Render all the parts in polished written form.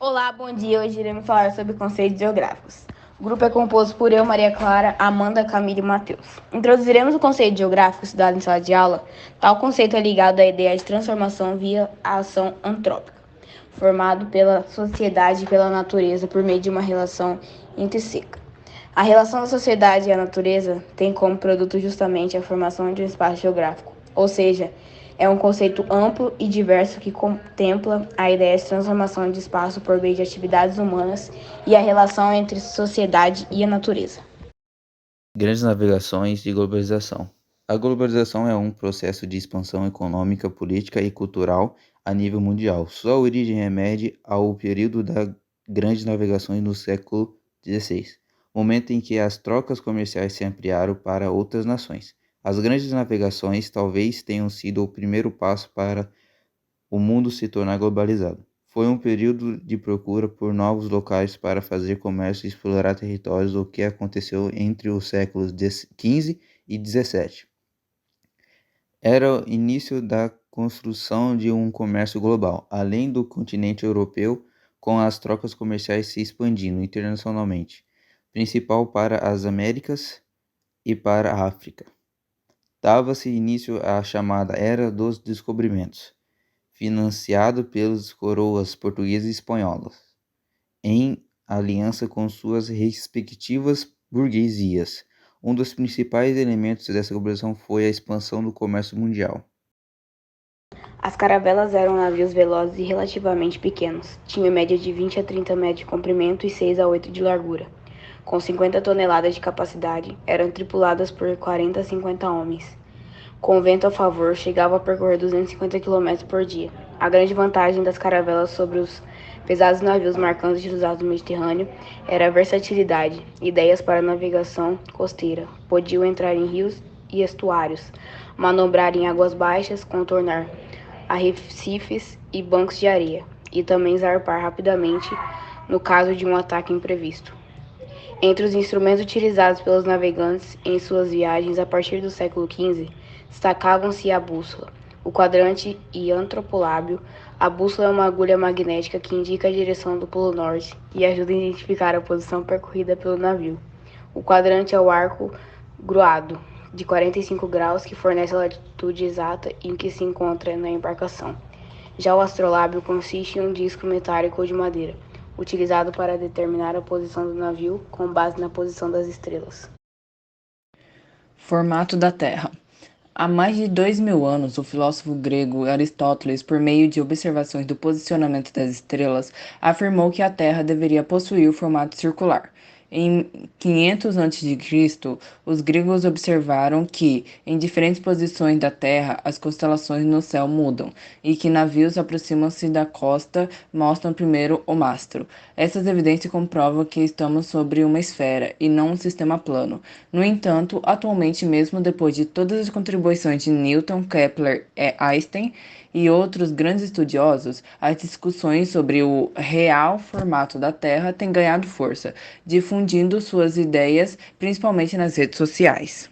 Olá, bom dia. Hoje iremos falar sobre conceitos geográficos. O grupo é composto por eu, Maria Clara, Amanda, Camila e Matheus. Introduziremos o conceito geográfico estudado em sala de aula. Tal conceito é ligado à ideia de transformação via a ação antrópica, formado pela sociedade e pela natureza por meio de uma relação intrínseca. A relação da sociedade e a natureza tem como produto justamente a formação de um espaço geográfico, ou seja, é um conceito amplo e diverso que contempla a ideia de transformação de espaço por meio de atividades humanas e a relação entre sociedade e a natureza. Grandes navegações e globalização. A globalização é um processo de expansão econômica, política e cultural a nível mundial. Sua origem remete ao período das grandes navegações no século XVI, momento em que as trocas comerciais se ampliaram para outras nações. As grandes navegações talvez tenham sido o primeiro passo para o mundo se tornar globalizado. Foi um período de procura por novos locais para fazer comércio e explorar territórios, o que aconteceu entre os séculos XV e XVII. Era o início da construção de um comércio global, além do continente europeu, com as trocas comerciais se expandindo internacionalmente, principal para as Américas e para a África. Dava-se início à chamada Era dos Descobrimentos, financiado pelas coroas portuguesa e espanholas, em aliança com suas respectivas burguesias. Um dos principais elementos dessa globalização foi a expansão do comércio mundial. As caravelas eram navios velozes e relativamente pequenos. Tinham média de 20 a 30 metros de comprimento e 6 a 8 de largura. Com 50 toneladas de capacidade, eram tripuladas por 40 a 50 homens. Com o vento a favor, chegava a percorrer 250 km por dia. A grande vantagem das caravelas sobre os pesados navios mercantes usados no Mediterrâneo era a versatilidade, ideias para navegação costeira. Podiam entrar em rios e estuários, manobrar em águas baixas, contornar arrecifes e bancos de areia, e também zarpar rapidamente no caso de um ataque imprevisto. Entre os instrumentos utilizados pelos navegantes em suas viagens a partir do século XV, destacavam-se a bússola, o quadrante e antropolábio. A bússola é uma agulha magnética que indica a direção do Polo Norte e ajuda a identificar a posição percorrida pelo navio. O quadrante é o arco groado, de 45 graus, que fornece a latitude exata em que se encontra na embarcação. Já o astrolábio consiste em um disco metálico de madeira, utilizado para determinar a posição do navio com base na posição das estrelas. Formato da Terra. Há mais de 2000 anos, o filósofo grego Aristóteles, por meio de observações do posicionamento das estrelas, afirmou que a Terra deveria possuir o formato circular. Em 500 a.C., os gregos observaram que, em diferentes posições da Terra, as constelações no céu mudam, e que navios aproximam-se da costa mostram primeiro o mastro. Essas evidências comprovam que estamos sobre uma esfera e não um sistema plano. No entanto, atualmente, mesmo depois de todas as contribuições de Newton, Kepler e Einstein e outros grandes estudiosos, as discussões sobre o real formato da Terra têm ganhado força, difundindo suas ideias principalmente nas redes sociais.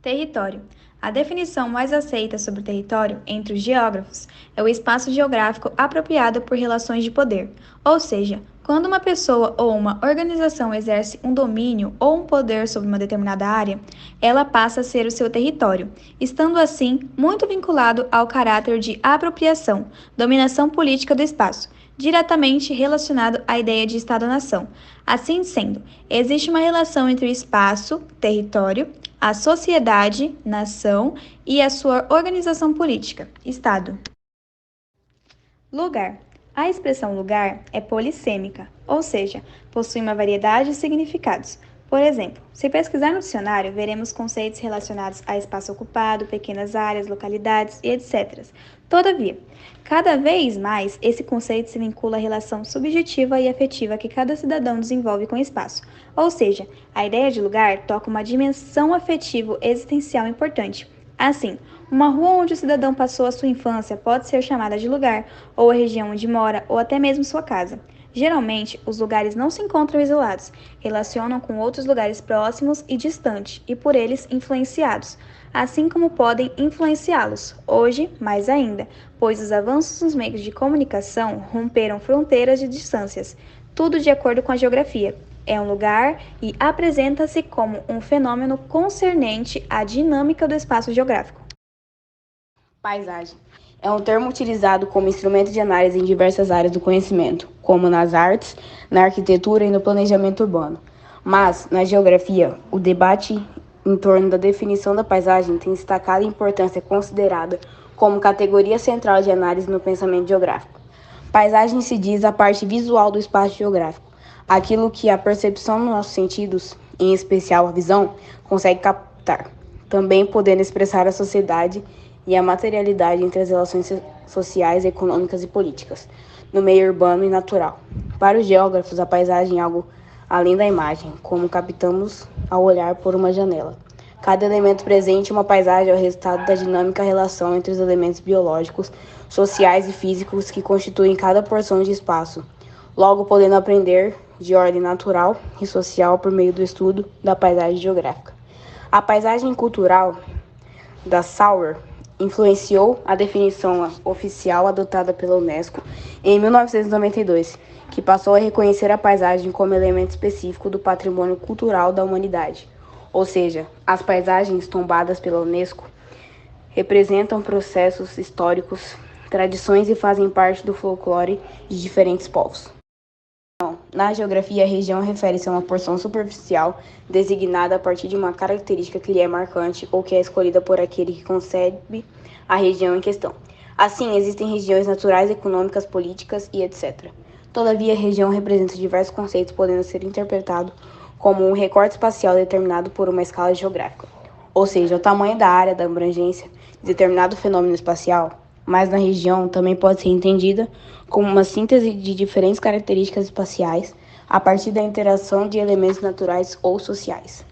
Território. A definição mais aceita sobre território entre os geógrafos é o espaço geográfico apropriado por relações de poder, ou seja, quando uma pessoa ou uma organização exerce um domínio ou um poder sobre uma determinada área, ela passa a ser o seu território, estando assim muito vinculado ao caráter de apropriação, dominação política do espaço, diretamente relacionado à ideia de Estado-nação. Assim sendo, existe uma relação entre o espaço, território, a sociedade, nação e a sua organização política, Estado. Lugar. A expressão lugar é polissêmica, ou seja, possui uma variedade de significados. Por exemplo, se pesquisar no dicionário, veremos conceitos relacionados a espaço ocupado, pequenas áreas, localidades e etc. Todavia, cada vez mais esse conceito se vincula à relação subjetiva e afetiva que cada cidadão desenvolve com o espaço. Ou seja, a ideia de lugar toca uma dimensão afetivo-existencial importante. Assim, uma rua onde o cidadão passou a sua infância pode ser chamada de lugar, ou a região onde mora, ou até mesmo sua casa. Geralmente, os lugares não se encontram isolados, relacionam com outros lugares próximos e distantes, e por eles influenciados, assim como podem influenciá-los, hoje mais ainda, pois os avanços nos meios de comunicação romperam fronteiras e distâncias, tudo de acordo com a geografia. É um lugar e apresenta-se como um fenômeno concernente à dinâmica do espaço geográfico. Paisagem é um termo utilizado como instrumento de análise em diversas áreas do conhecimento, como nas artes, na arquitetura e no planejamento urbano. Mas, na geografia, o debate em torno da definição da paisagem tem destacado a importância considerada como categoria central de análise no pensamento geográfico. Paisagem se diz a parte visual do espaço geográfico, aquilo que a percepção dos nossos sentidos, em especial a visão, consegue captar, também podendo expressar a sociedade e a materialidade entre as relações sociais, econômicas e políticas, no meio urbano e natural. Para os geógrafos, a paisagem é algo além da imagem, como captamos ao olhar por uma janela. Cada elemento presente em uma paisagem é o resultado da dinâmica relação entre os elementos biológicos, sociais e físicos que constituem cada porção de espaço, logo podendo aprender de ordem natural e social por meio do estudo da paisagem geográfica. A paisagem cultural da Sauer influenciou a definição oficial adotada pela Unesco em 1992, que passou a reconhecer a paisagem como elemento específico do patrimônio cultural da humanidade. Ou seja, as paisagens tombadas pela Unesco representam processos históricos, tradições e fazem parte do folclore de diferentes povos. Na geografia, a região refere-se a uma porção superficial designada a partir de uma característica que lhe é marcante ou que é escolhida por aquele que concebe a região em questão. Assim, existem regiões naturais, econômicas, políticas e etc. Todavia, a região representa diversos conceitos podendo ser interpretado como um recorte espacial determinado por uma escala geográfica, ou seja, o tamanho da área da abrangência de determinado fenômeno espacial, mas na região também pode ser entendida como uma síntese de diferentes características espaciais a partir da interação de elementos naturais ou sociais.